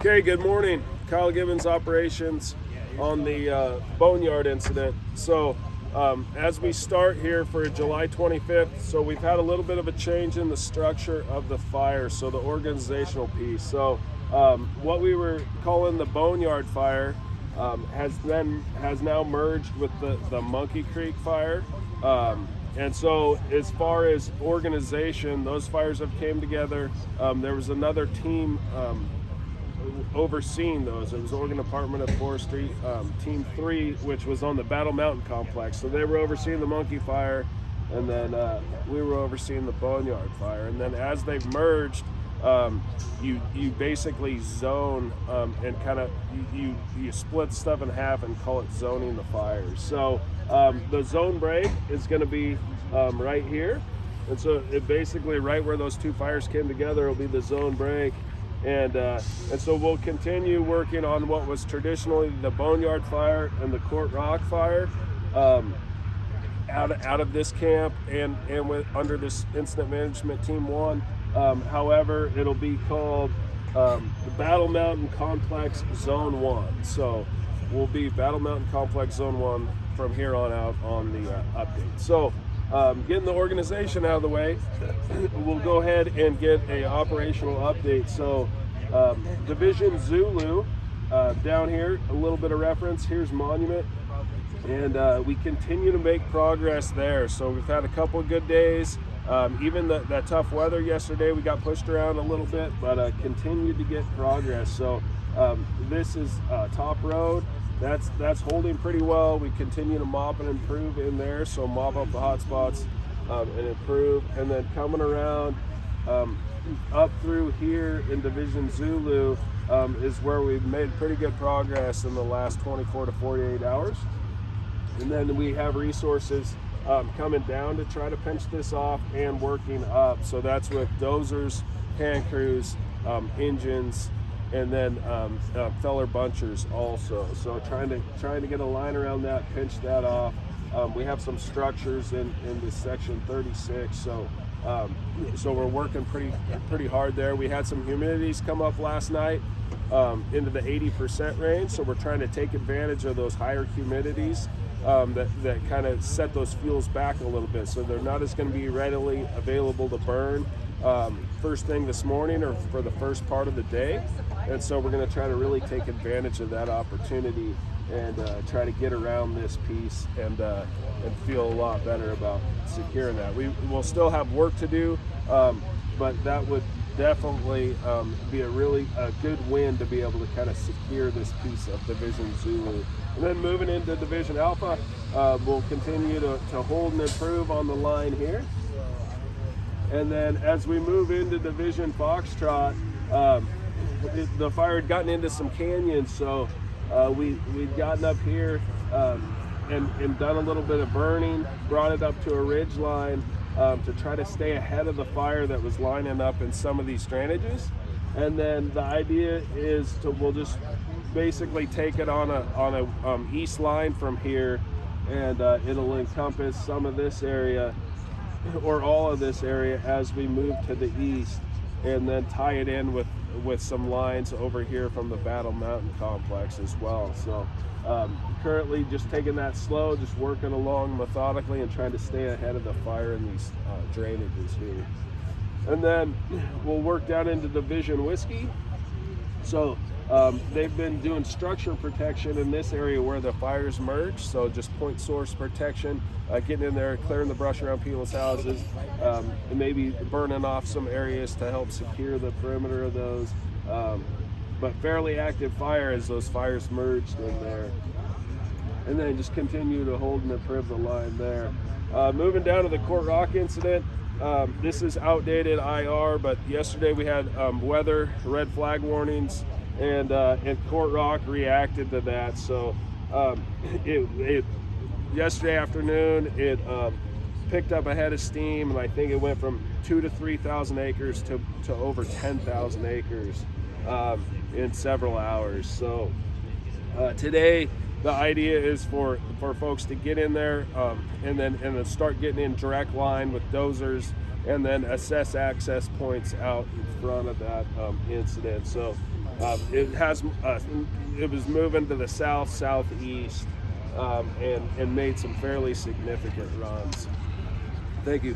Okay, good morning. Kyle Gibbons, operations on the Boneyard incident. So as we start here for July 25th, so we've had a little bit of a change in the structure of the fire, so the organizational piece. So what we were calling the Boneyard Fire has now merged with the Monkey Creek Fire. And so as far as organization, those fires have came together. There was another team overseeing those. It was Oregon Department of Forestry, Team 3, which was on the Battle Mountain Complex. So they were overseeing the Monkey Fire, and then we were overseeing the Boneyard Fire. And then as they've merged, you basically zone and kind of you split stuff in half and call it zoning the fires. So the zone break is going to be right here, and so it basically right where those two fires came together will be the zone break. And so we'll continue working on what was traditionally the Boneyard Fire and the Court Rock Fire out of this camp and with under this Incident Management Team 1. However, it'll be called the Battle Mountain Complex Zone 1. So we'll be Battle Mountain Complex Zone 1 from here on out on the update. So getting the organization out of the way, we'll go ahead and get a operational update. So Division Zulu, down here, a little bit of reference, here's Monument, and we continue to make progress there. So we've had a couple of good days. Even that tough weather yesterday, we got pushed around a little bit, but continued to get progress. So this is Top Road. That's holding pretty well. We continue to mop and improve in there, so mop up the hot spots and improve. And then coming around up through here in Division Zulu is where we've made pretty good progress in the last 24 to 48 hours. And then we have resources coming down to try to pinch this off and working up. So that's with dozers, hand crews, engines, and then feller bunchers also. So trying to get a line around that, pinch that off. We have some structures in this section 36, so we're working pretty hard there. We had some humidities come up last night into the 80% range, so we're trying to take advantage of those higher humidities that kind of set those fuels back a little bit, so they're not as going to be readily available to burn first thing this morning or for the first part of the day. And so we're going to try to really take advantage of that opportunity and try to get around this piece and feel a lot better about securing that. We will still have work to do, but that would definitely be a good win to be able to kind of secure this piece of Division Zulu. And then moving into Division Alpha, we'll continue to hold and improve on the line here. And then as we move into Division Foxtrot, the fire had gotten into some canyons, so we'd gotten up here and done a little bit of burning, brought it up to a ridge line to try to stay ahead of the fire that was lining up in some of these drainages. And then the idea is we'll just basically take it on a east line from here, and it'll encompass some of this area or all of this area as we move to the east, and then tie it in with some lines over here from the Battle Mountain Complex as well. So currently just taking that slow, just working along methodically and trying to stay ahead of the fire in these drainages here. And then we'll work down into Division Whiskey. So they've been doing structure protection in this area where the fires merge, so just point source protection, getting in there, clearing the brush around people's houses, and maybe burning off some areas to help secure the perimeter of those. But fairly active fire as those fires merged in there. And then just continue to hold and improve the line there. Moving down to the Court Rock incident, this is outdated IR, but yesterday we had weather, red flag warnings, and Court Rock reacted to that. So yesterday afternoon it picked up a head of steam, and I think it went from 2,000 to 3,000 acres to over 10,000 acres in several hours. So today the idea is for folks to get in there and then start getting in direct line with dozers, and then assess access points out in front of that incident. So It has it was moving to the southeast, and made some fairly significant runs. Thank you.